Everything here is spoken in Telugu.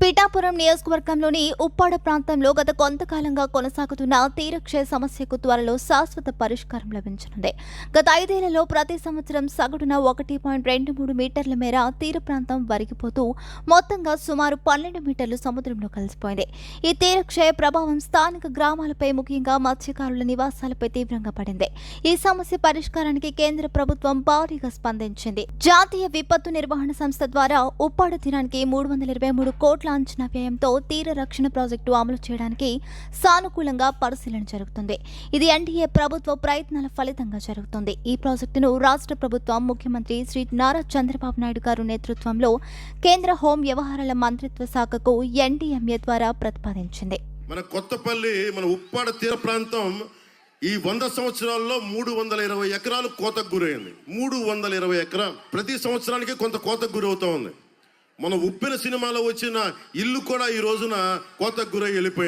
పిఠాపురం నియోజకవర్గంలోని ఉప్పాడ ప్రాంతంలో గత కొంతకాలంగా కొనసాగుతున్న తీరక్షయ సమస్యకు త్వరలో శాశ్వత పరిష్కారం లభించనుంది. గత 5 ఏళ్లలో ప్రతి సంవత్సరం సగటున 1.23 మీటర్ల మేర తీర ప్రాంతం వరిగిపోతూ మొత్తంగా సుమారు 12 మీటర్లు సముద్రంలో కలిసిపోయింది. ఈ తీరక్షయ ప్రభావం స్థానిక గ్రామాలపై, ముఖ్యంగా మత్స్యకారుల నివాసాలపై తీవ్రంగా పడింది. ఈ సమస్య పరిష్కారానికి కేంద్ర ప్రభుత్వం భారీగా స్పందించింది. జాతీయ విపత్తు నిర్వహణ సంస్థ ద్వారా ఉప్పాడ తీరానికి 323 కోట్ల అంచనా వ్యయంతో తీర రక్షణ ప్రాజెక్టు అమలు చేయడానికి సానుకూలంగా పరిశీలన జరుగుతుంది. ఇది ఎన్డీఏ ప్రభుత్వ ప్రయత్నాల ఫలితంగా జరుగుతుంది. ఈ ప్రాజెక్టును రాష్ట్ర ప్రభుత్వం ముఖ్యమంత్రి శ్రీ నారా చంద్రబాబు నాయుడు గారు నేతృత్వంలో కేంద్ర హోం వ్యవహారాల మంత్రిత్వ శాఖకు ఎన్డీఎంఏ ద్వారా ప్రతిపాదించింది. మన కొత్తపల్లి, మన ఉప్పాడ తీర ప్రాంతం ఈ 100 సంవత్సరాల్లో 320 ఎకరాలు కోతకు గురైంది. 320 ఎకరాలు ప్రతి సంవత్సరానికి కొంత కోతకు గురవుతూ ఉంది. మన ఉప్పెన సినిమాలో వచ్చిన ఇల్లు కూడా ఈ రోజున కోతకు గురై వెళ్ళిపోయింది.